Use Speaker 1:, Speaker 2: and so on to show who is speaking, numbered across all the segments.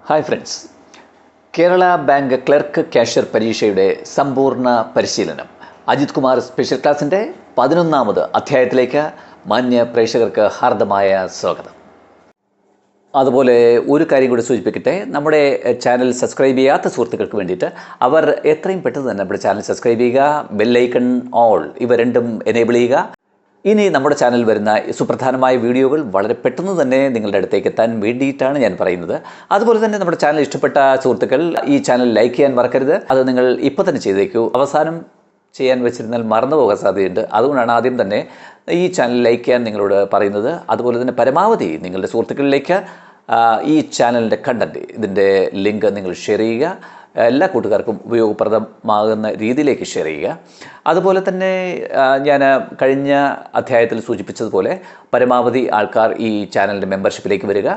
Speaker 1: Hi friends, Kerala bank clerk cashier പരീക്ഷയുടെ സമ്പൂർണ്ണ പരിശീലനം അജിത് കുമാർ സ്പെഷ്യൽ ക്ലാസിൻ്റെ 11ാമത് അധ്യായത്തിലേക്ക് മാന്യ പ്രേക്ഷകർക്ക് ഹാർദമായ സ്വാഗതം. അതുപോലെ ഒരു കാര്യം കൂടി സൂചിപ്പിക്കട്ടെ, നമ്മുടെ ചാനൽ സബ്സ്ക്രൈബ് ചെയ്യാത്ത സുഹൃത്തുക്കൾക്ക് വേണ്ടിയിട്ട് അവർ എത്രയും പെട്ടെന്ന് തന്നെ നമ്മുടെ ചാനൽ സബ്സ്ക്രൈബ് ചെയ്യുക, ബെല്ലൈക്കൺ ഓൾ ഇവ രണ്ടും എനേബിൾ ചെയ്യുക. ഇനി നമ്മുടെ ചാനൽ വരുന്ന സുപ്രധാനമായ വീഡിയോകൾ വളരെ പെട്ടെന്ന് തന്നെ നിങ്ങളുടെ അടുത്തേക്ക് എത്താൻ വേണ്ടിയിട്ടാണ് ഞാൻ പറയുന്നത്. അതുപോലെ തന്നെ നമ്മുടെ ചാനൽ ഇഷ്ടപ്പെട്ട സുഹൃത്തുക്കൾ ഈ ചാനൽ ലൈക്ക് ചെയ്യാൻ മറക്കരുത്. അത് നിങ്ങൾ ഇപ്പോൾ തന്നെ ചെയ്തേക്കൂ. അവസാനം ചെയ്യാൻ വെച്ചിരുന്നാൽ മറന്നു പോകാൻ സാധ്യതയുണ്ട്. അതുകൊണ്ടാണ് ആദ്യം തന്നെ ഈ ചാനൽ ലൈക്ക് ചെയ്യാൻ നിങ്ങളോട് പറയുന്നത്. അതുപോലെ തന്നെ പരമാവധി നിങ്ങളുടെ സുഹൃത്തുക്കളിലേക്ക് ഈ ചാനലിൻ്റെ കണ്ടൻറ്റ്, ഇതിൻ്റെ ലിങ്ക് നിങ്ങൾ ഷെയർ ചെയ്യുക. എല്ലാ കൂട്ടുകാർക്കും ഉപയോഗപ്രദമാകുന്ന രീതിയിലേക്ക് ഷെയർ ചെയ്യുക. അതുപോലെ തന്നെ ഞാൻ കഴിഞ്ഞ അധ്യായത്തിൽ സൂചിപ്പിച്ചതുപോലെ പരമാവധി ആൾക്കാർ ഈ ചാനലിൻ്റെ മെമ്പർഷിപ്പിലേക്ക് വരിക.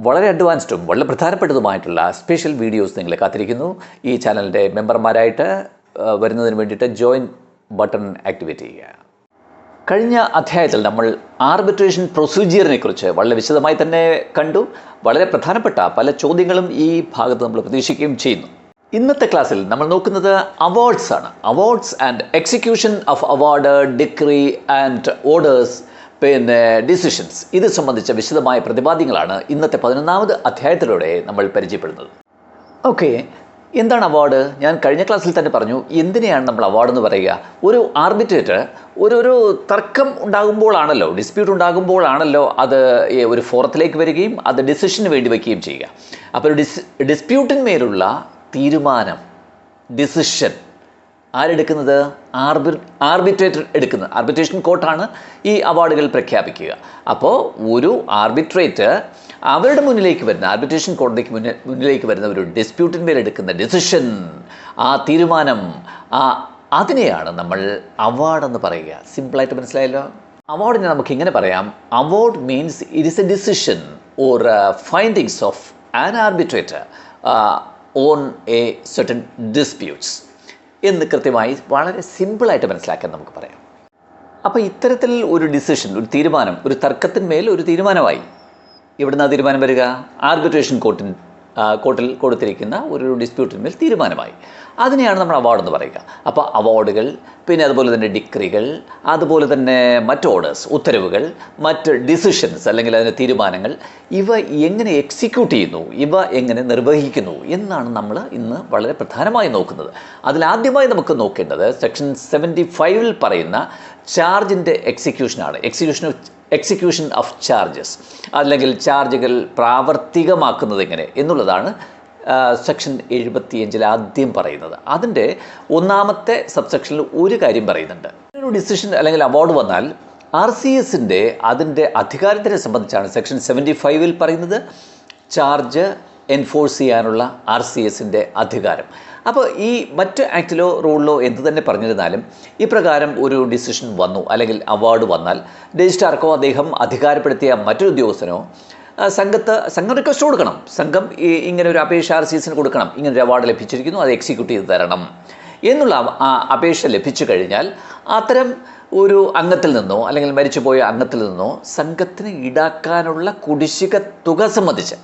Speaker 1: വളരെ അഡ്വാൻസ്ഡും വളരെ പ്രധാനപ്പെട്ടതുമായിട്ടുള്ള സ്പെഷ്യൽ വീഡിയോസ് നിങ്ങളെ കാത്തിരിക്കുന്നു. ഈ ചാനലിൻ്റെ മെമ്പർമാരായിട്ട് വരുന്നതിന് വേണ്ടിയിട്ട് ജോയിൻ ബട്ടൺ ആക്ടിവേറ്റ് ചെയ്യുക. കഴിഞ്ഞ അധ്യായത്തിൽ നമ്മൾ ആർബിട്രേഷൻ പ്രൊസീജിയറിനെ കുറിച്ച് വളരെ വിശദമായി തന്നെ കണ്ടു. വളരെ പ്രധാനപ്പെട്ട പല ചോദ്യങ്ങളും ഈ ഭാഗത്ത് നമ്മൾ പ്രതീക്ഷിക്കുകയും ചെയ്യുന്നു. ഇന്നത്തെ ക്ലാസ്സിൽ നമ്മൾ നോക്കുന്നത് അവാർഡ്സ് ആണ്. Awards and execution of award, decree and orders, പിന്നെ ഡിസിഷൻസ്, ഇത് സംബന്ധിച്ച വിശദമായ പ്രതിപാദ്യങ്ങളാണ് ഇന്നത്തെ 11ാമത് അധ്യായത്തിലൂടെ നമ്മൾ പരിചയപ്പെടുന്നത്. ഓക്കെ, എന്താണ് അവാർഡ്? ഞാൻ കഴിഞ്ഞ ക്ലാസ്സിൽ തന്നെ പറഞ്ഞു എന്തിനെയാണ് നമ്മൾ അവാർഡ് എന്ന് പറയുക. ഒരു ആർബിട്രേറ്റർ ഒരു തർക്കം ഉണ്ടാകുമ്പോഴാണല്ലോ, ഡിസ്പ്യൂട്ട് ഉണ്ടാകുമ്പോഴാണല്ലോ അത് ഒരു ഫോറത്തിലേക്ക് വരികയും അത് ഡിസിഷന് വേണ്ടി വയ്ക്കുകയും ചെയ്യുക. അപ്പോൾ ഒരു ഡിസ്പ്യൂട്ടിന്മേലുള്ള തീരുമാനം, ഡിസിഷൻ ആരെടുക്കുന്നത്? ആർബിട്രേറ്റർ എടുക്കുന്നത്. ആർബിട്രേഷൻ കോർട്ടാണ് ഈ അവാർഡുകൾ പ്രഖ്യാപിക്കുക. അപ്പോൾ ഒരു ആർബിട്രേറ്റർ അവരുടെ മുന്നിലേക്ക് വരുന്ന, ആർബിട്രേഷൻ കോടതിക്ക് മുന്നിലേക്ക് വരുന്ന ഒരു ഡിസ്പ്യൂട്ടിന്മേൽ എടുക്കുന്ന ഡിസിഷൻ, ആ തീരുമാനം, അതിനെയാണ് നമ്മൾ അവാർഡെന്ന് പറയുക. സിമ്പിളായിട്ട് മനസ്സിലായല്ലോ. അവാർഡിനെ നമുക്ക് ഇങ്ങനെ പറയാം: award means it is A decision or findings of an arbitrator on A certain disputes എന്ന് കൃത്യമായി വളരെ സിമ്പിളായിട്ട് മനസ്സിലാക്കാൻ നമുക്ക് പറയാം. അപ്പോൾ ഇത്തരത്തിൽ ഒരു ഡിസിഷൻ, ഒരു തീരുമാനം, ഒരു തർക്കത്തിന്മേൽ ഒരു തീരുമാനമായി. എവിടുന്ന തീരുമാനം വരിക? ആർബിട്രേഷൻ കോർട്ടിൽ കൊടുത്തിരിക്കുന്ന ഒരു ഡിസ്പ്യൂട്ടിന്മേൽ തീരുമാനമായി. അതിനെയാണ് നമ്മൾ അവാർഡ് എന്ന് പറയുക. അപ്പോൾ അവാർഡുകൾ, പിന്നെ അതുപോലെ തന്നെ ഡിക്രികൾ, അതുപോലെ തന്നെ മറ്റ് ഓർഡേഴ്സ്, ഉത്തരവുകൾ, മറ്റ് ഡിസിഷൻസ് അല്ലെങ്കിൽ അതിൻ്റെ തീരുമാനങ്ങൾ, ഇവ എങ്ങനെ എക്സിക്യൂട്ട് ചെയ്യുന്നു, ഇവ എങ്ങനെ നിർവഹിക്കുന്നു എന്നാണ് നമ്മൾ ഇന്ന് വളരെ പ്രധാനമായി നോക്കുന്നത്. അതിലാദ്യമായി നമുക്ക് നോക്കേണ്ടത് സെക്ഷൻ 75 പറയുന്ന ചാർജിൻ്റെ എക്സിക്യൂഷനാണ്. എക്സിക്യൂഷൻ ഓഫ് ചാർജസ്, അല്ലെങ്കിൽ ചാർജുകൾ പ്രാവർത്തികമാക്കുന്നത് എങ്ങനെ എന്നുള്ളതാണ് സെക്ഷൻ 75 ആദ്യം പറയുന്നത്. അതിൻ്റെ 1ാമത്തെ സബ്സെക്ഷനിൽ ഒരു കാര്യം പറയുന്നുണ്ട്. ഒരു ഡിസിഷൻ അല്ലെങ്കിൽ അവാർഡ് വന്നാൽ RCSൻ്റെ അതിൻ്റെ അധികാരത്തിനെ സംബന്ധിച്ചാണ് സെക്ഷൻ 75 പറയുന്നത്. ചാർജ് എൻഫോഴ്സ് ചെയ്യാനുള്ള RCSൻ്റെ അധികാരം. അപ്പോൾ ഈ മറ്റ് ആക്റ്റിലോ റൂളിലോ എന്ത് തന്നെ പറഞ്ഞിരുന്നാലും ഇപ്രകാരം ഒരു ഡിസിഷൻ വന്നു അല്ലെങ്കിൽ അവാർഡ് വന്നാൽ രജിസ്ട്രാർക്കോ അദ്ദേഹം അധികാരപ്പെടുത്തിയ മറ്റൊരു ഉദ്യോഗസ്ഥനോ സംഘം റിക്വസ്റ്റ് കൊടുക്കണം. സംഘം ഇങ്ങനെ ഒരു അപേക്ഷ RCSന് കൊടുക്കണം, ഇങ്ങനൊരു അവാർഡ് ലഭിച്ചിരിക്കുന്നു, അത് എക്സിക്യൂട്ട് ചെയ്ത് തരണം എന്നുള്ള അപേക്ഷ ലഭിച്ചു കഴിഞ്ഞാൽ അത്തരം ഒരു അംഗത്തിൽ നിന്നോ അല്ലെങ്കിൽ മരിച്ചുപോയ അംഗത്തിൽ നിന്നോ സംഘത്തിന് ഈടാക്കാനുള്ള കുടിശ്ശിക തുക സംബന്ധിച്ച്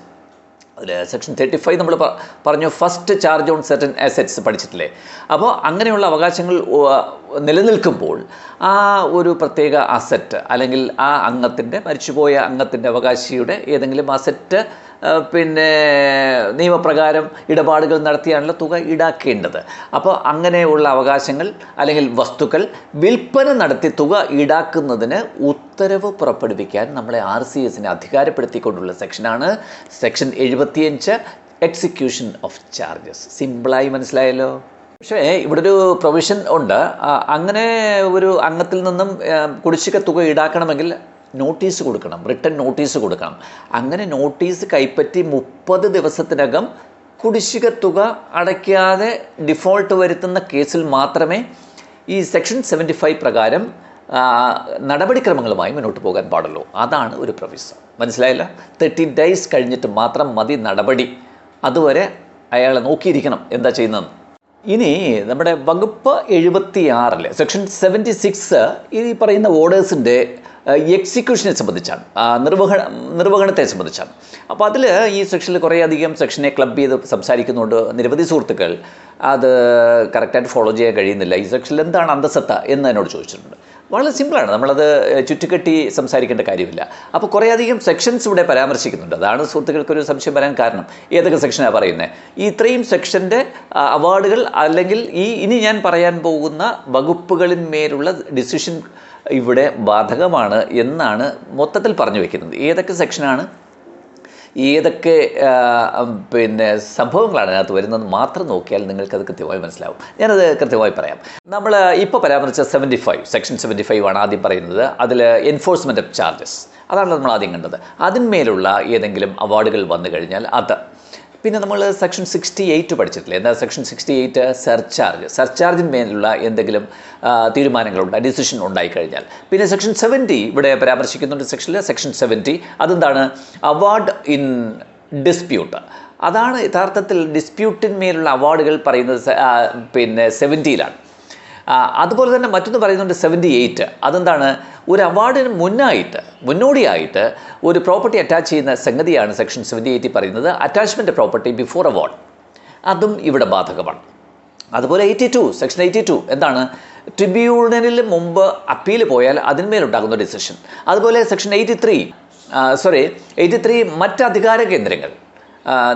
Speaker 1: അതിൽ സെക്ഷൻ 35 നമ്മൾ പറഞ്ഞു, first charge on certain assets പഠിച്ചിട്ടില്ലേ. അപ്പോൾ അങ്ങനെയുള്ള അവകാശങ്ങൾ നിലനിൽക്കുമ്പോൾ ആ ഒരു പ്രത്യേക അസറ്റ് അല്ലെങ്കിൽ ആ അംഗത്തിൻ്റെ, മരിച്ചുപോയ അംഗത്തിൻ്റെ അവകാശിയുടെ ഏതെങ്കിലും അസറ്റ് പിന്നെ നിയമപ്രകാരം ഇടപാടുകൾ നടത്തിയാണല്ലോ തുക ഈടാക്കേണ്ടത്. അപ്പോൾ അങ്ങനെയുള്ള അവകാശങ്ങൾ അല്ലെങ്കിൽ വസ്തുക്കൾ വിൽപ്പന നടത്തി തുക ഈടാക്കുന്നതിന് ഉത്തരവ് പുറപ്പെടുവിക്കാൻ നമ്മളെ RCSനെ അധികാരപ്പെടുത്തിക്കൊണ്ടുള്ള സെക്ഷനാണ് സെക്ഷൻ 75, എക്സിക്യൂഷൻ ഓഫ് ചാർജസ്. സിമ്പിളായി മനസ്സിലായല്ലോ. പക്ഷേ ഇവിടെ ഒരു പ്രൊവിഷൻ ഉണ്ട്. അങ്ങനെ ഒരു അംഗത്തിൽ നിന്നും കുടിശ്ശിക തുക ഈടാക്കണമെങ്കിൽ നോട്ടീസ് കൊടുക്കണം, റിട്ടൺ നോട്ടീസ് കൊടുക്കണം. അങ്ങനെ നോട്ടീസ് കൈപ്പറ്റി 30 ദിവസത്തിനകം കുടിശ്ശിക തുക അടയ്ക്കാതെ ഡിഫോൾട്ട് വരുത്തുന്ന കേസിൽ മാത്രമേ ഈ സെക്ഷൻ 75 പ്രകാരം നടപടിക്രമങ്ങളുമായി മുന്നോട്ട് പോകാൻ പാടുള്ളൂ. അതാണ് ഒരു പ്രൊവിഷൻ. മനസ്സിലായില്ല? 30 ഡേയ്സ് കഴിഞ്ഞിട്ട് മാത്രം മതി നടപടി. അതുവരെ അയാളെ നോക്കിയിരിക്കണം എന്താ ചെയ്യുന്നതെന്ന്. ഇനി നമ്മുടെ വകുപ്പ് 76 സെക്ഷൻ 76 ഈ പറയുന്ന ഓർഡേഴ്സിൻ്റെ എക്സിക്യൂഷനെ സംബന്ധിച്ചാണ്, നിർവഹണത്തെ സംബന്ധിച്ചാണ്. അപ്പോൾ അതിൽ ഈ സെക്ഷനിൽ കുറേയധികം സെക്ഷനെ ക്ലബ് ചെയ്ത് സംസാരിക്കുന്നുണ്ട്. നിരവധി സുഹൃത്തുക്കൾ അത് കറക്റ്റായിട്ട് ഫോളോ ചെയ്യാൻ കഴിയുന്നില്ല. ഈ സെക്ഷനിൽ എന്താണ് അന്തസത്ത എന്ന് എന്നോട് ചോദിച്ചിട്ടുണ്ട്. വളരെ സിമ്പിളാണ്, നമ്മളത് ചുറ്റിക്കെട്ടി സംസാരിക്കേണ്ട കാര്യമില്ല. അപ്പോൾ കുറേയധികം സെക്ഷൻസ് ഇവിടെ പരാമർശിക്കുന്നുണ്ട്. അതാണ് സുഹൃത്തുക്കൾക്കൊരു സംശയം വരാൻ കാരണം. ഏതൊക്കെ സെക്ഷനാണ് പറയുന്നത്? ഈ ഇത്രയും സെക്ഷൻ്റെ അവാർഡുകൾ അല്ലെങ്കിൽ ഇനി ഞാൻ പറയാൻ പോകുന്ന വകുപ്പുകളിന്മേലുള്ള ഡിസിഷൻ ഇവിടെ ബാധകമാണ് എന്നാണ് മൊത്തത്തിൽ പറഞ്ഞു വയ്ക്കുന്നത്. ഏതൊക്കെ സെക്ഷനാണ്, ഏതൊക്കെ സംഭവങ്ങളാണ് അതിനകത്ത് വരുന്നത് മാത്രം നോക്കിയാൽ നിങ്ങൾക്കത് കൃത്യമായി മനസ്സിലാവും. ഞാനത് കൃത്യമായി പറയാം. നമ്മൾ ഇപ്പോൾ പരാമർശിച്ച 75 സെക്ഷൻ 75 ആണ് ആദ്യം പറയുന്നത്. അതിൽ എൻഫോഴ്സ്മെൻറ്റ് ഓഫ് ചാർജസ് അതാണ് നമ്മൾ ആദ്യം കണ്ടത്. അതിന്മേലുള്ള ഏതെങ്കിലും അവാർഡുകൾ വന്നു കഴിഞ്ഞാൽ അത്. പിന്നെ നമ്മൾ സെക്ഷൻ 68 പഠിച്ചിട്ടില്ല. എന്താ സെക്ഷൻ 68? സർചാർജിന്മേലുള്ള എന്തെങ്കിലും തീരുമാനങ്ങളുണ്ട്, ഡിസിഷൻ ഉണ്ടായിക്കഴിഞ്ഞാൽ. പിന്നെ സെക്ഷൻ 70 ഇവിടെ പരാമർശിക്കുന്നുണ്ട്. സെക്ഷൻ 70 അതെന്താണ്? Award in dispute. അതാണ് യഥാർത്ഥത്തിൽ ഡിസ്പ്യൂട്ടിന്മേലുള്ള അവാർഡുകൾ പറയുന്നത് 70-ലാണ്. അതുപോലെ തന്നെ മറ്റൊന്ന് പറയുന്നുണ്ട് 78. അതെന്താണ്? ഒരു അവാർഡിന് മുന്നോടിയായിട്ട് ഒരു പ്രോപ്പർട്ടി അറ്റാച്ച് ചെയ്യുന്ന സംഗതിയാണ് സെക്ഷൻ 78 പറയുന്നത്. അറ്റാച്ച്മെൻറ്റ് പ്രോപ്പർട്ടി ബിഫോർ അവാർഡ്, അതും ഇവിടെ ബാധകമാണ്. അതുപോലെ 82 സെക്ഷൻ 82 എന്താണ്? ട്രിബ്യൂണലിൽ മുമ്പ് അപ്പീൽ പോയാൽ അതിന്മേലുണ്ടാകുന്ന ഡിസിഷൻ. അതുപോലെ സെക്ഷൻ 83 മറ്റ് അധികാര കേന്ദ്രങ്ങൾ,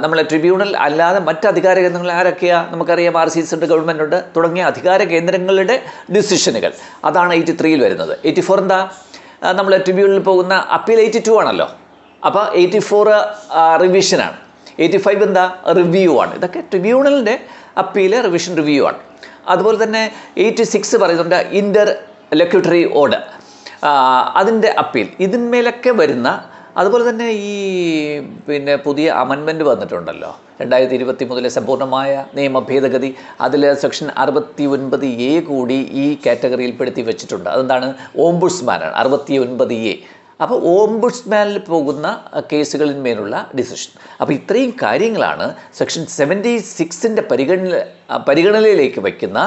Speaker 1: നമ്മളെ ട്രിബ്യൂണൽ അല്ലാതെ മറ്റ് അധികാര കേന്ദ്രങ്ങൾ ആരൊക്കെയാണ്? നമുക്കറിയാം, RCS ഉണ്ട്, ഗവൺമെൻറ് ഉണ്ട്, തുടങ്ങിയ അധികാര കേന്ദ്രങ്ങളുടെ ഡിസിഷനുകൾ. അതാണ് 83 വരുന്നത്. 84 എന്താ? നമ്മൾ ട്രിബ്യൂണലിൽ പോകുന്ന അപ്പീൽ 82 ആണല്ലോ. അപ്പോൾ 84 റിവിഷനാണ്. 85 എന്താ? റിവ്യൂ ആണ്. ഇതൊക്കെ ട്രിബ്യൂണലിൻ്റെ അപ്പീൽ, റിവിഷൻ, റിവ്യൂ ആണ്. അതുപോലെ തന്നെ 86 പറയുന്നുണ്ട് ഇൻ്റർലോക്യൂട്ടറി ഓർഡർ, അതിൻ്റെ അപ്പീൽ, ഇതിന്മേലൊക്കെ വരുന്ന. അതുപോലെ തന്നെ പുതിയ അമെൻമെൻറ്റ് വന്നിട്ടുണ്ടല്ലോ 2020 മുതൽ സമ്പൂർണ്ണമായ നിയമ ഭേദഗതി. അതിൽ സെക്ഷൻ 69A കൂടി ഈ കാറ്റഗറിയിൽപ്പെടുത്തി വെച്ചിട്ടുണ്ട്. അതെന്താണ്? ഓംബുഡ്സ്മാനാണ് 69A. അപ്പോൾ ഓംബുഡ്സ്മാനിൽ പോകുന്ന കേസുകളിന്മേലുള്ള ഡിസിഷൻ. അപ്പോൾ ഇത്രയും കാര്യങ്ങളാണ് സെക്ഷൻ 76ൻ്റെ പരിഗണനയിലേക്ക് വയ്ക്കുന്ന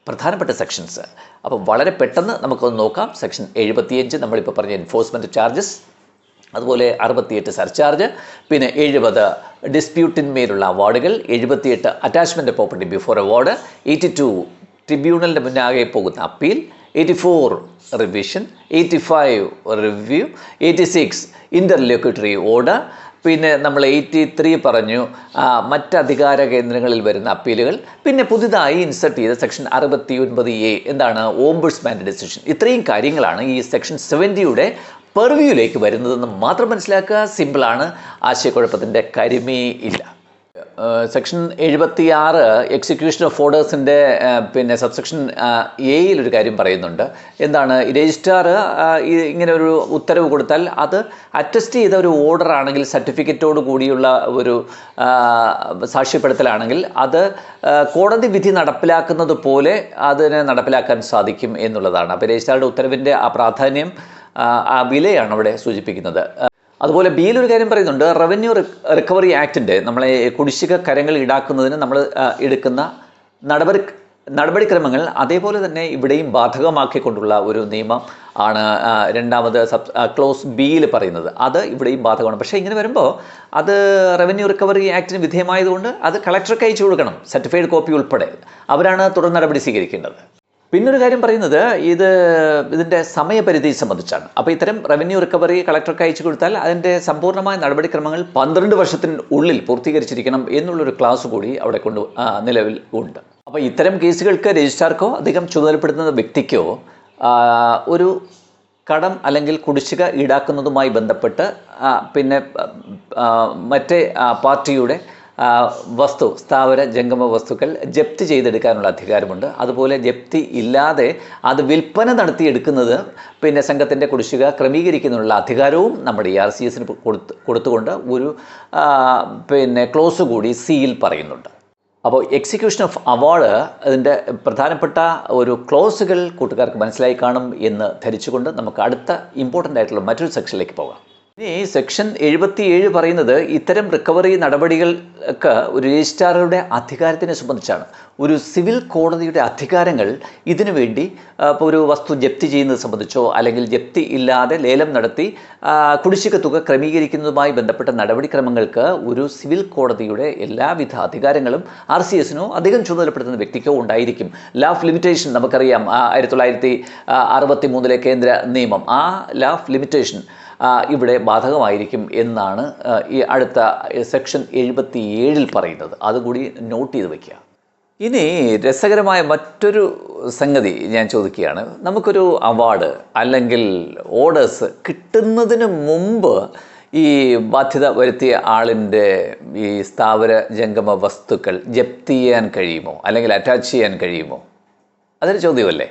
Speaker 1: പ്രധാനപ്പെട്ട സെക്ഷൻസ്. അപ്പോൾ വളരെ പെട്ടെന്ന് നമുക്കൊന്ന് നോക്കാം. സെക്ഷൻ 75 നമ്മളിപ്പോൾ പറഞ്ഞ എൻഫോഴ്സ്മെൻറ്റ് ചാർജസ്, അതുപോലെ 68 സർചാർജ്, പിന്നെ 70 ഡിസ്പ്യൂട്ടിന്മേലുള്ള അവാർഡുകൾ, 78 അറ്റാച്ച്മെൻറ്റ് പ്രോപ്പർട്ടി ബിഫോർ അവാർഡ്, 82 ട്രിബ്യൂണലിൻ്റെ മുന്നാകെ പോകുന്ന അപ്പീൽ, 84 റിവിഷൻ, 85 റിവ്യൂ, 86 ഇൻ്റർലോക്യൂട്ടറി ഓർഡർ. പിന്നെ നമ്മൾ 83 പറഞ്ഞു മറ്റ് അധികാര കേന്ദ്രങ്ങളിൽ വരുന്ന അപ്പീലുകൾ. പിന്നെ പുതുതായി ഇൻസർട്ട് ചെയ്ത സെക്ഷൻ 69A എന്താണ്? ഓംബുഡ്സ്മാൻ്റെ ഡിസിഷൻ. ഇത്രയും കാര്യങ്ങളാണ് ഈ സെക്ഷൻ 70യുടെ പെർവ്യൂയിലേക്ക് വരുന്നതെന്ന് മാത്രം മനസ്സിലാക്കുക. സിമ്പിളാണ്, ആശയക്കുഴപ്പത്തിൻ്റെ കാര്യമേ ഇല്ല. സെക്ഷൻ 76 എക്സിക്യൂഷൻ ഓഫ് ഓർഡേഴ്സിൻ്റെ സബ്സെക്ഷൻ എയിലൊരു കാര്യം പറയുന്നുണ്ട്. എന്താണ്? രജിസ്ട്രാർ ഇങ്ങനെ ഒരു ഉത്തരവ് കൊടുത്താൽ അത് അറ്റസ്റ്റ് ചെയ്ത ഒരു ഓർഡർ ആണെങ്കിൽ, സർട്ടിഫിക്കറ്റോട് കൂടിയുള്ള ഒരു സാക്ഷ്യപ്പെടുത്തലാണെങ്കിൽ അത് കോടതി വിധി നടപ്പിലാക്കുന്നത് പോലെ അതിനെ നടപ്പിലാക്കാൻ സാധിക്കും എന്നുള്ളതാണ്. അപ്പോൾ രജിസ്ട്രാറുടെ ഉത്തരവിൻ്റെ ആ പ്രാധാന്യം, ആ വിലയാണ് അവിടെ സൂചിപ്പിക്കുന്നത്. അതുപോലെ ബിയിലൊരു കാര്യം പറയുന്നുണ്ട്. റവന്യൂ റിക്കവറി ആക്ടിൻ്റെ നമ്മളെ കുടിശ്ശിക കരങ്ങൾ ഈടാക്കുന്നതിന് നമ്മൾ എടുക്കുന്ന നടപടിക്രമങ്ങൾ അതേപോലെ തന്നെ ഇവിടെയും ബാധകമാക്കിക്കൊണ്ടുള്ള ഒരു നിയമം ആണ് രണ്ടാമത് ക്ലോസ് ബിയിൽ പറയുന്നത്. അത് ഇവിടെയും ബാധകമാണ്. പക്ഷേ ഇങ്ങനെ വരുമ്പോൾ അത് റവന്യൂ റിക്കവറി ആക്ടിന് വിധേയമായതുകൊണ്ട് അത് കളക്ടർക്ക് അയച്ചു കൊടുക്കണം, സർട്ടിഫൈഡ് കോപ്പി ഉൾപ്പെടെ. അവരാണ് തുടർ നടപടി സ്വീകരിക്കേണ്ടത്. പിന്നൊരു കാര്യം പറയുന്നത് ഇതിൻ്റെ സമയപരിധി സംബന്ധിച്ചാണ്. അപ്പോൾ ഇത്തരം റവന്യൂ റിക്കവറി കളക്ടർക്ക് അയച്ചു കൊടുത്താൽ അതിൻ്റെ സമ്പൂർണ്ണമായ നടപടിക്രമങ്ങൾ 12 വർഷത്തിനുള്ളിൽ പൂർത്തീകരിച്ചിരിക്കണം എന്നുള്ളൊരു ക്ലാസ് കൂടി അവിടെ നിലവിൽ ഉണ്ട്. അപ്പോൾ ഇത്തരം കേസുകൾക്ക് രജിസ്ട്രാർക്കോ അധികം ചുമതലപ്പെടുത്തുന്ന വ്യക്തിക്കോ ഒരു കടം അല്ലെങ്കിൽ കുടിശ്ശിക ഈടാക്കുന്നതുമായി ബന്ധപ്പെട്ട് മറ്റേ പാർട്ടിയുടെ സ്ഥാവര ജംഗമ വസ്തുക്കൾ ജപ്തി ചെയ്തെടുക്കാനുള്ള അധികാരമുണ്ട്. അതുപോലെ ജപ്തി ഇല്ലാതെ അത് വിൽപ്പന നടത്തിയെടുക്കുന്നത് സംഘത്തിൻ്റെ കുടിശ്ശിക ക്രമീകരിക്കുന്നതിനുള്ള അധികാരവും നമ്മുടെ RCS കൊടുത്തുകൊണ്ട് ഒരു ക്ലോസ് കൂടി സിയിൽ പറയുന്നുണ്ട്. അപ്പോൾ എക്സിക്യൂഷൻ ഓഫ് അവാർഡ് അതിൻ്റെ പ്രധാനപ്പെട്ട ഒരു ക്ലോസുകൾ കൂട്ടുകാർക്ക് മനസ്സിലായി കാണും എന്ന് ധരിച്ചുകൊണ്ട് നമുക്ക് അടുത്ത ഇമ്പോർട്ടൻ്റ് ആയിട്ടുള്ള മറ്റൊരു സെക്ഷനിലേക്ക് പോകാം. ഇനി സെക്ഷൻ 77 പറയുന്നത് ഇത്തരം റിക്കവറി നടപടികൾക്ക് ഒരു രജിസ്ട്രാറുടെ അധികാരത്തിനെ സംബന്ധിച്ചാണ്. ഒരു സിവിൽ കോടതിയുടെ അധികാരങ്ങൾ ഇതിനു വേണ്ടി ഇപ്പോൾ ഒരു വസ്തു ജപ്തി ചെയ്യുന്നത് സംബന്ധിച്ചോ അല്ലെങ്കിൽ ജപ്തി ഇല്ലാതെ ലേലം നടത്തി കുടിശ്ശിക തുക ക്രമീകരിക്കുന്നതുമായി ബന്ധപ്പെട്ട നടപടിക്രമങ്ങൾക്ക് ഒരു സിവിൽ കോടതിയുടെ എല്ലാവിധ അധികാരങ്ങളും RCSനോ അധികം ചുമതലപ്പെടുത്തുന്ന വ്യക്തിക്കോ ഉണ്ടായിരിക്കും. ലാ ഓഫ് ലിമിറ്റേഷൻ നമുക്കറിയാം, 1963 കേന്ദ്ര നിയമം, ആ ലാ ഓഫ് ലിമിറ്റേഷൻ ഇവിടെ ബാധകമായിരിക്കും എന്നാണ് ഈ അടുത്ത സെക്ഷൻ 77 പറയുന്നത്. അതുകൂടി നോട്ട് ചെയ്ത് വയ്ക്കുക. ഇനി രസകരമായ മറ്റൊരു സംഗതി ഞാൻ ചോദിക്കുകയാണ്. നമുക്കൊരു അവാർഡ് അല്ലെങ്കിൽ ഓർഡേഴ്സ് കിട്ടുന്നതിന് മുമ്പ് ഈ ബാധ്യത വരുത്തിയ ആളിൻ്റെ ഈ സ്ഥാവര ജംഗമ വസ്തുക്കൾ ജപ്തി ചെയ്യാൻ കഴിയുമോ അല്ലെങ്കിൽ അറ്റാച്ച് ചെയ്യാൻ കഴിയുമോ? അതൊരു ചോദ്യമല്ലേ?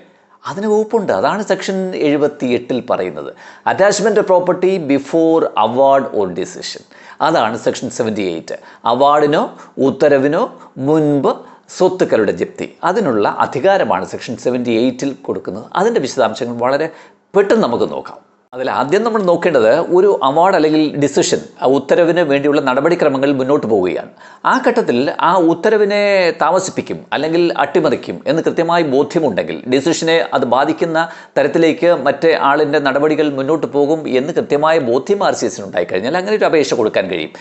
Speaker 1: അതിന് വകുപ്പുണ്ട്. അതാണ് സെക്ഷൻ 78 പറയുന്നത്. Attachment property before award or decision. അതാണ് സെക്ഷൻ 78. അവാർഡിനോ ഉത്തരവിനോ മുൻപ് സ്വത്തുക്കളുടെ ജപ്തി, അതിനുള്ള അധികാരമാണ് സെക്ഷൻ 78 കൊടുക്കുന്നത്. അതിൻ്റെ വിശദാംശങ്ങൾ വളരെ പെട്ടെന്ന് നമുക്ക് നോക്കാം. അതിൽ ആദ്യം നമ്മൾ നോക്കേണ്ടത് ഒരു അവാർഡ് അല്ലെങ്കിൽ ഡിസിഷൻ, ഉത്തരവിന് വേണ്ടിയുള്ള നടപടിക്രമങ്ങൾ മുന്നോട്ട് പോവുകയാണ്. ആ ഘട്ടത്തിൽ ആ ഉത്തരവിനെ താമസിപ്പിക്കും അല്ലെങ്കിൽ അട്ടിമറിക്കും എന്ന് കൃത്യമായി ബോധ്യമുണ്ടെങ്കിൽ, ഡിസിഷനെ അത് ബാധിക്കുന്ന തരത്തിലേക്ക് മറ്റേ ആളിൻ്റെ നടപടികൾ മുന്നോട്ട് പോകും എന്ന് കൃത്യമായ ബോധ്യം RCSന് ഉണ്ടായിക്കഴിഞ്ഞാൽ അങ്ങനെ ഒരു അപേക്ഷ കൊടുക്കാൻ കഴിയും.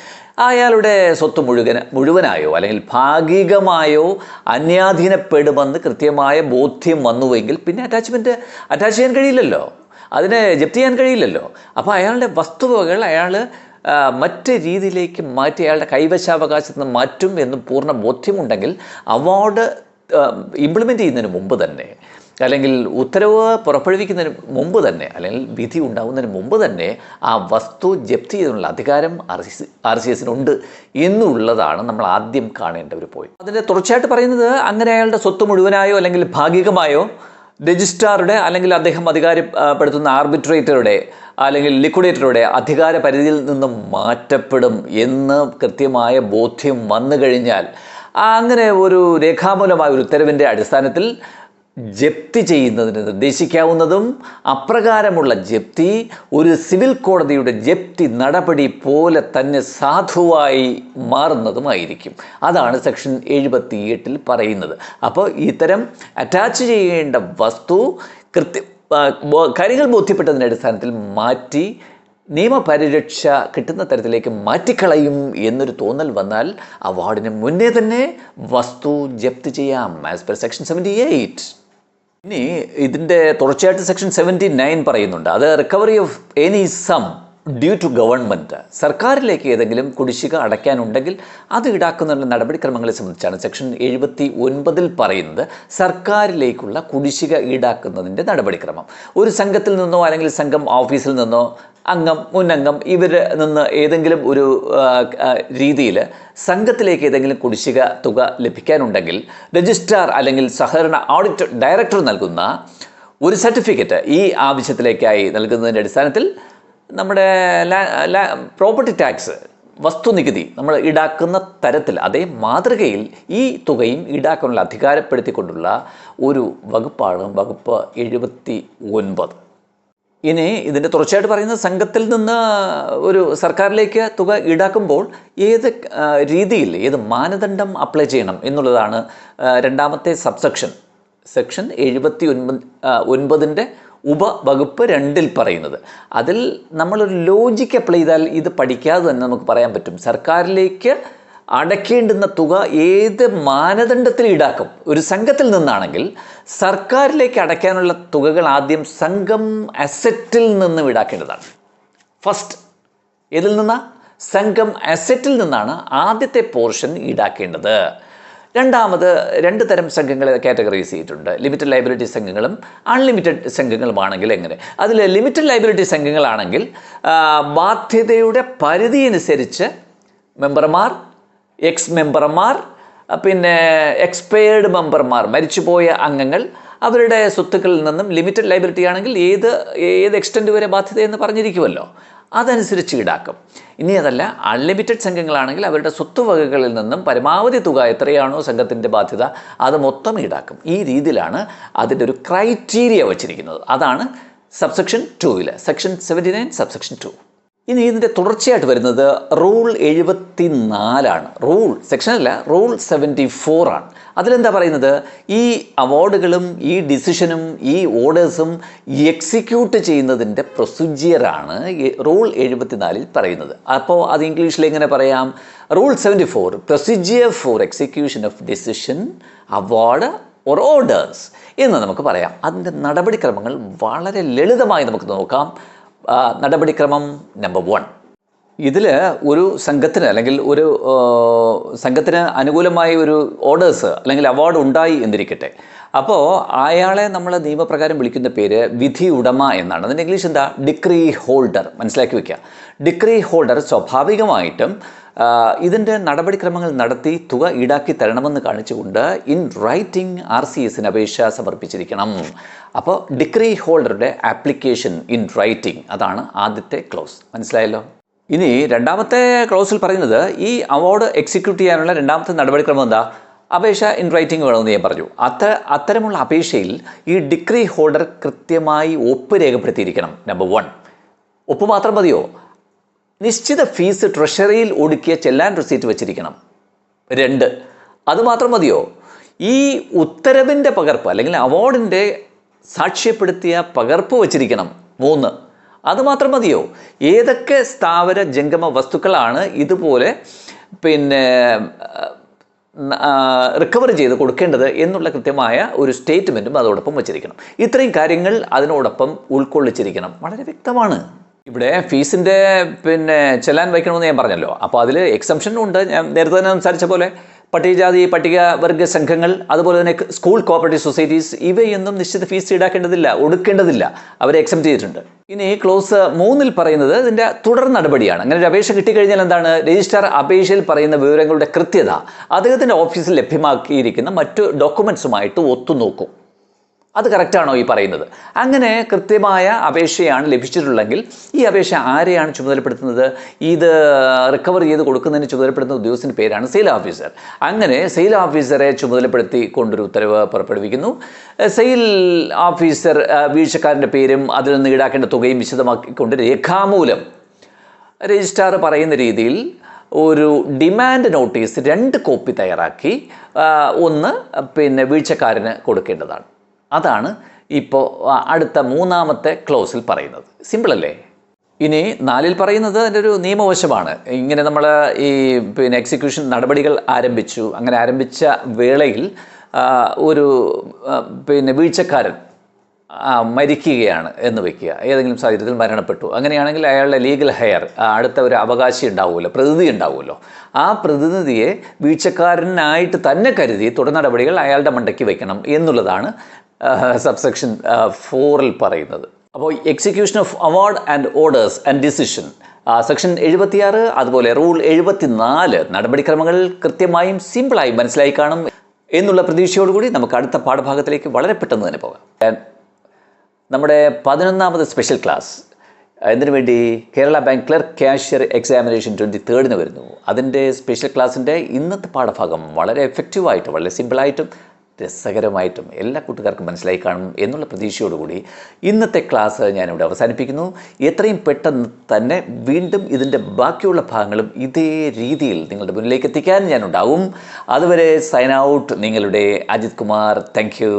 Speaker 1: അയാളുടെ സ്വത്ത് മുഴുവനായോ അല്ലെങ്കിൽ ഭാഗികമായോ അന്യാധീനപ്പെടുമെന്ന് കൃത്യമായ ബോധ്യം വന്നുവെങ്കിൽ പിന്നെ അറ്റാച്ച് ചെയ്യാൻ കഴിയില്ലല്ലോ, അതിനെ ജപ്തി ചെയ്യാൻ കഴിയില്ലല്ലോ. അപ്പോൾ അയാളുടെ വസ്തുവകൾ അയാൾ മറ്റ് രീതിയിലേക്ക് മാറ്റി അയാളുടെ കൈവശാവകാശത്ത് നിന്ന് മാറ്റും എന്ന് പൂർണ്ണ ബോധ്യമുണ്ടെങ്കിൽ അവാർഡ് ഇംപ്ലിമെൻ്റ് ചെയ്യുന്നതിന് മുമ്പ് തന്നെ അല്ലെങ്കിൽ ഉത്തരവ് പുറപ്പെടുവിക്കുന്നതിന് മുമ്പ് തന്നെ അല്ലെങ്കിൽ വിധി ഉണ്ടാകുന്നതിന് മുമ്പ് തന്നെ ആ വസ്തു ജപ്തി ചെയ്തുള്ള അധികാരം RCSനുണ്ട് എന്നുള്ളതാണ് നമ്മൾ ആദ്യം കാണേണ്ട ഒരു പോയിന്റ്. അതിൻ്റെ തുടർച്ചയായിട്ട് പറയുന്നത് അങ്ങനെ അയാളുടെ സ്വത്ത് മുഴുവനായോ അല്ലെങ്കിൽ ഭാഗികമായോ രജിസ്ട്രാറുടെ അല്ലെങ്കിൽ അദ്ദേഹം അധികാരപ്പെടുത്തുന്ന ആർബിട്രേറ്ററുടെ അല്ലെങ്കിൽ ലിക്വിഡേറ്ററുടെ അധികാര പരിധിയിൽ നിന്നും മാറ്റപ്പെടും എന്ന് കൃത്യമായ ബോധ്യം വന്നു കഴിഞ്ഞാൽ അങ്ങനെ ഒരു രേഖാമൂലമായ ഒരു ഉത്തരവിൻ്റെ അടിസ്ഥാനത്തിൽ ജപ്തി ചെയ്യുന്നതിന് നിർദ്ദേശിക്കാവുന്നതും അപ്രകാരമുള്ള ജപ്തി ഒരു സിവിൽ കോടതിയുടെ ജപ്തി നടപടി പോലെ തന്നെ സാധുവായി മാറുന്നതുമായിരിക്കും. അതാണ് സെക്ഷൻ 78 പറയുന്നത്. അപ്പോൾ ഇത്തരം അറ്റാച്ച് ചെയ്യേണ്ട വസ്തു കാര്യങ്ങൾ ബോധ്യപ്പെട്ടതിൻ്റെ അടിസ്ഥാനത്തിൽ മാറ്റി നിയമപരിരക്ഷ കിട്ടുന്ന തരത്തിലേക്ക് മാറ്റിക്കളയും എന്നൊരു തോന്നൽ വന്നാൽ അവാർഡിന് മുന്നേ തന്നെ വസ്തു ജപ്തി ചെയ്യാം ആസ് പെർ സെക്ഷൻ 78. ഇനി ഇതിൻ്റെ തുടർച്ചയായിട്ട് സെക്ഷൻ 79 പറയുന്നുണ്ട്. അത് recovery of any sum due to government. സർക്കാരിലേക്ക് ഏതെങ്കിലും കുടിശ്ശിക അടയ്ക്കാനുണ്ടെങ്കിൽ അത് ഈടാക്കുന്ന നടപടിക്രമങ്ങളെ സംബന്ധിച്ചാണ് സെക്ഷൻ 79 പറയുന്നത്. സർക്കാരിലേക്കുള്ള കുടിശ്ശിക ഈടാക്കുന്നതിൻ്റെ നടപടിക്രമം ഒരു സംഘത്തിൽ നിന്നോ അല്ലെങ്കിൽ സംഘം ഓഫീസിൽ നിന്നോ മുന്നംഗം ഇവരിൽ നിന്ന് ഏതെങ്കിലും ഒരു രീതിയിൽ സംഘത്തിലേക്ക് ഏതെങ്കിലും കുടിശ്ശിക തുക ലഭിക്കാനുണ്ടെങ്കിൽ രജിസ്ട്രാർ അല്ലെങ്കിൽ സഹകരണ ഓഡിറ്റ് ഡയറക്ടർ നൽകുന്ന ഒരു സർട്ടിഫിക്കറ്റ് ഈ ആവശ്യത്തിലേക്കായി നൽകുന്നതിൻ്റെ അടിസ്ഥാനത്തിൽ നമ്മുടെ പ്രോപ്പർട്ടി ടാക്സ്, വസ്തുനികുതി നമ്മൾ ഈടാക്കുന്ന തരത്തിൽ അതേ മാതൃകയിൽ ഈ തുകയും ഈടാക്കാനുള്ള അധികാരപ്പെടുത്തിക്കൊണ്ടുള്ള ഒരു വകുപ്പാണ് വകുപ്പ് 79. ഇനി ഇതിൻ്റെ തുടർച്ചയായിട്ട് പറയുന്നത് സംഘത്തിൽ നിന്ന് ഒരു സർക്കാരിലേക്ക് തുക ഈടാക്കുമ്പോൾ ഏത് രീതിയിൽ ഏത് മാനദണ്ഡം അപ്ലൈ ചെയ്യണം എന്നുള്ളതാണ് രണ്ടാമത്തെ സബ്സെക്ഷൻ സെക്ഷൻ 79 ഉപവകുപ്പ് 2 പറയുന്നത്. അതിൽ നമ്മളൊരു ലോജിക്ക് അപ്ലൈ ചെയ്താൽ ഇത് പഠിക്കാതെ തന്നെ നമുക്ക് പറയാൻ പറ്റും സർക്കാരിലേക്ക് അടയ്ക്കേണ്ടുന്ന തുക ഏത് മാനദണ്ഡത്തിൽ ഈടാക്കും. ഒരു സംഘത്തിൽ നിന്നാണെങ്കിൽ സർക്കാരിലേക്ക് അടയ്ക്കാനുള്ള തുകകൾ ആദ്യം സംഘം അസറ്റിൽ നിന്ന് ഈടാക്കേണ്ടതാണ്. ഫസ്റ്റ് ഏതിൽ നിന്നാ? സംഘം അസറ്റിൽ നിന്നാണ് ആദ്യത്തെ പോർഷൻ ഈടാക്കേണ്ടത്. രണ്ടാമത് 2 തരം സംഘങ്ങളെ കാറ്റഗറൈസ് ചെയ്തിട്ടുണ്ട്. ലിമിറ്റഡ് ലയബിലിറ്റി സംഘങ്ങളും അൺലിമിറ്റഡ് സംഘങ്ങളുമാണെങ്കിൽ എങ്ങനെ? അതിൽ ലിമിറ്റഡ് ലയബിലിറ്റി സംഘങ്ങളാണെങ്കിൽ ബാധ്യതയുടെ പരിധി അനുസരിച്ച് മെമ്പർമാർ, എക്സ് മെമ്പർമാർ, പിന്നെ എക്സ്പയർഡ് മെമ്പർമാർ, മരിച്ചുപോയ അംഗങ്ങൾ, അവരുടെ സ്വത്തുക്കളിൽ നിന്നും ലിമിറ്റഡ് ലയബിലിറ്റി ആണെങ്കിൽ ഏത് എക്സ്റ്റെൻറ്റ് വരെ ബാധ്യതയെന്ന് പറഞ്ഞിരിക്കുമല്ലോ, അതനുസരിച്ച് ഈടാക്കും. ഇനി അതല്ല അൺലിമിറ്റഡ് സംഘങ്ങളാണെങ്കിൽ അവരുടെ സ്വത്തുവകകളിൽ നിന്നും പരമാവധി തുക എത്രയാണോ സംഘത്തിൻ്റെ ബാധ്യത അത് മൊത്തം ഈടാക്കും. ഈ രീതിയിലാണ് അതിൻ്റെ ഒരു ക്രൈറ്റീരിയ വച്ചിരിക്കുന്നത്. അതാണ് സബ്സെക്ഷൻ 2 സെക്ഷൻ 79 സബ്സെക്ഷൻ 2. ഇനി ഇതിൻ്റെ തുടർച്ചയായിട്ട് വരുന്നത് റൂൾ 74 റൂൾ സെക്ഷനല്ല, റൂൾ 74 ആണ്. അതിലെന്താ പറയുന്നത്? ഈ അവാർഡുകളും ഈ ഡിസിഷനും ഈ ഓർഡേഴ്സും എക്സിക്യൂട്ട് ചെയ്യുന്നതിൻ്റെ പ്രൊസീജിയറാണ് റൂൾ 74 പറയുന്നത്. അപ്പോൾ അത് ഇംഗ്ലീഷിൽ എങ്ങനെ പറയാം? Rule 74 procedure for execution of decision, award or orders എന്ന് നമുക്ക് പറയാം. അതിൻ്റെ നടപടിക്രമങ്ങൾ വളരെ ലളിതമായി നമുക്ക് നോക്കാം. നടപടിക്രമം നമ്പർ 1. ഇതിൽ ഒരു സംഘത്തിന് അല്ലെങ്കിൽ ഒരു സംഘത്തിന് അനുകൂലമായ ഒരു ഓർഡേഴ്സ് അല്ലെങ്കിൽ അവാർഡ് ഉണ്ടായി എന്നിരിക്കട്ടെ. അപ്പോൾ അയാളെ നമ്മൾ നിയമപ്രകാരം വിളിക്കുന്ന പേര് വിധി ഉടമ എന്നാണ്. അതിൻ്റെ ഇംഗ്ലീഷ് എന്താ? Decree holder. മനസ്സിലാക്കി വയ്ക്കുക. ഡിക്രി ഹോൾഡർ സ്വാഭാവികമായിട്ടും ഇതിൻ്റെ നടപടിക്രമങ്ങൾ നടത്തി തുക ഈടാക്കി തരണമെന്ന് കാണിച്ചുകൊണ്ട് ഇൻ റൈറ്റിംഗ് RCSന് അപേക്ഷ സമർപ്പിച്ചിരിക്കണം. അപ്പോൾ ഡിക്രി ഹോൾഡറുടെ ആപ്ലിക്കേഷൻ ഇൻ റൈറ്റിംഗ്, അതാണ് ആദ്യത്തെ ക്ലോസ്. മനസ്സിലായല്ലോ? ഇനി രണ്ടാമത്തെ ക്ലോസിൽ പറയുന്നത് ഈ അവാർഡ് എക്സിക്യൂട്ട് ചെയ്യാനുള്ള രണ്ടാമത്തെ നടപടിക്രമം എന്താ? അപേക്ഷ ഇൻ റൈറ്റിംഗ് വേണമെന്ന് ഞാൻ പറഞ്ഞു. അത്തരമുള്ള അപേക്ഷയിൽ ഈ ഡിക്രി ഹോൾഡർ കൃത്യമായി ഒപ്പ് രേഖപ്പെടുത്തിയിരിക്കണം. നമ്പർ 1. ഒപ്പ് മാത്രം മതിയോ? നിശ്ചിത ഫീസ് ട്രഷറിയിൽ ഒടുക്കിയ ചെല്ലാൻ റെസീറ്റ് വെച്ചിരിക്കണം. 2. അതുമാത്രം മതിയോ? ഈ ഉത്തരവിൻ്റെ പകർപ്പ് അല്ലെങ്കിൽ അവാർഡിൻ്റെ സാക്ഷ്യപ്പെടുത്തിയ പകർപ്പ് വച്ചിരിക്കണം. 3. അതുമാത്രം മതിയോ? ഏതൊക്കെ സ്ഥാവര ജംഗമ വസ്തുക്കളാണ് ഇതുപോലെ റിക്കവർ ചെയ്ത് കൊടുക്കേണ്ടത് എന്നുള്ള കൃത്യമായ ഒരു സ്റ്റേറ്റ്മെൻറ്റും അതോടൊപ്പം വച്ചിരിക്കണം. ഇത്രയും കാര്യങ്ങൾ അതിനോടൊപ്പം ഉൾക്കൊള്ളിച്ചിരിക്കണം. വളരെ വ്യക്തമാണ്. ഇവിടെ ഫീസിൻ്റെ ചെല്ലാൻ വയ്ക്കണമെന്ന് ഞാൻ പറഞ്ഞല്ലോ. അപ്പോൾ അതിൽ എക്സംഷൻ ഉണ്ട്. ഞാൻ നേരത്തെ തന്നെ സംസാരിച്ച പോലെ പട്ടികജാതി പട്ടികവർഗ സംഘങ്ങൾ, അതുപോലെ തന്നെ സ്കൂൾ കോപ്പറേറ്റീവ് സൊസൈറ്റീസ്, ഇവയൊന്നും നിശ്ചിത ഫീസ് ഈടാക്കേണ്ടതില്ല, ഒടുക്കേണ്ടതില്ല. അവരെ എക്സംപ്റ്റ് ചെയ്തിട്ടുണ്ട്. ഇനി ക്ലോസ് 3 പറയുന്നത് ഇതിൻ്റെ തുടർ നടപടിയാണ്. അങ്ങനെ ഒരു അപേക്ഷ കിട്ടിക്കഴിഞ്ഞാൽ എന്താണ്? രജിസ്ട്രാർ അപേക്ഷയിൽ പറയുന്ന വിവരങ്ങളുടെ കൃത്യത അദ്ദേഹത്തിൻ്റെ ഓഫീസിൽ ലഭ്യമാക്കിയിരിക്കുന്ന മറ്റു ഡോക്യുമെൻറ്റ്സുമായിട്ട് ഒത്തുനോക്കും. അത് കറക്റ്റാണോ ഈ പറയുന്നത്? അങ്ങനെ കൃത്യമായ അപേക്ഷയാണ് ലഭിച്ചിട്ടുള്ളെങ്കിൽ ഈ അപേക്ഷ ആരെയാണ് ചുമതലപ്പെടുത്തുന്നത്? ഇത് റിക്കവർ ചെയ്ത് കൊടുക്കുന്നതിന് ചുമതലപ്പെടുത്തുന്ന ഉദ്യോഗസ്ഥൻ്റെ പേരാണ് സെയിൽ ഓഫീസർ. അങ്ങനെ സെയിൽ ഓഫീസറെ ചുമതലപ്പെടുത്തി കൊണ്ടൊരു ഉത്തരവ് പുറപ്പെടുവിക്കുന്നു. സെയിൽ ഓഫീസർ വീഴ്ചക്കാരൻ്റെ പേരും അതിൽ നിന്ന് ഈടാക്കേണ്ട തുകയും വിശദമാക്കിക്കൊണ്ട് രേഖാമൂലം രജിസ്ട്രാർ പറയുന്ന രീതിയിൽ ഒരു ഡിമാൻഡ് നോട്ടീസ് 2 കോപ്പി തയ്യാറാക്കി ഒന്ന് വീഴ്ചക്കാരന് കൊടുക്കേണ്ടതാണ്. അതാണ് ഇപ്പോൾ അടുത്ത 3ാമത്തെ ക്ലോസിൽ പറയുന്നത്. സിമ്പിളല്ലേ? ഇനി 4 പറയുന്നത് അതിൻ്റെ ഒരു നിയമവശമാണ്. ഇങ്ങനെ നമ്മൾ ഈ എക്സിക്യൂഷൻ നടപടികൾ ആരംഭിച്ചു. അങ്ങനെ ആരംഭിച്ച വേളയിൽ ഒരു വീഴ്ചക്കാരൻ മരിക്കുകയാണ് എന്ന് വയ്ക്കുക. ഏതെങ്കിലും സാഹചര്യത്തിൽ മരണപ്പെട്ടു. അങ്ങനെയാണെങ്കിൽ അയാളുടെ ലീഗൽ ഹെയർ, അടുത്ത ഒരു അവകാശി ഉണ്ടാവുമല്ലോ, പ്രതിനിധി ഉണ്ടാവുമല്ലോ. ആ പ്രതിനിധിയെ വീഴ്ചക്കാരനായിട്ട് തന്നെ കരുതി തുടർ നടപടികൾ അയാളുടെ മണ്ടയ്ക്ക് വയ്ക്കണം എന്നുള്ളതാണ് സബ്സെക്ഷൻ 4 പറയുന്നത്. അപ്പോൾ execution of award and orders and decision section 76, അതുപോലെ റൂൾ 74 നടപടിക്രമങ്ങൾ കൃത്യമായും സിമ്പിളായും മനസ്സിലായി കാണും എന്നുള്ള പ്രതീക്ഷയോടുകൂടി നമുക്ക് അടുത്ത പാഠഭാഗത്തിലേക്ക് വളരെ പെട്ടെന്ന് തന്നെ പോകാം. നമ്മുടെ 11ാമത് സ്പെഷ്യൽ ക്ലാസ് ഇതിനു വേണ്ടി Kerala bank clerk cashier examination 23 വരുന്നു. അതിൻ്റെ സ്പെഷ്യൽ ക്ലാസ്സിൻ്റെ ഇന്നത്തെ പാഠഭാഗം വളരെ എഫക്റ്റീവായിട്ടും വളരെ സിമ്പിളായിട്ടും രസകരമായിട്ടും എല്ലാ കൂട്ടുകാർക്കും മനസ്സിലായി കാണും എന്നുള്ള പ്രതീക്ഷയോടുകൂടി ഇന്നത്തെ ക്ലാസ് ഞാനിവിടെ അവസാനിപ്പിക്കുന്നു. എത്രയും പെട്ടെന്ന് തന്നെ വീണ്ടും ഇതിൻ്റെ ബാക്കിയുള്ള ഭാഗങ്ങളും ഇതേ രീതിയിൽ നിങ്ങളുടെ മുന്നിലേക്ക് എത്തിക്കാൻ ഞാനുണ്ടാവും. അതുവരെ സൈൻ ഔട്ട്, നിങ്ങളുടെ അജിത് കുമാർ. Thank you.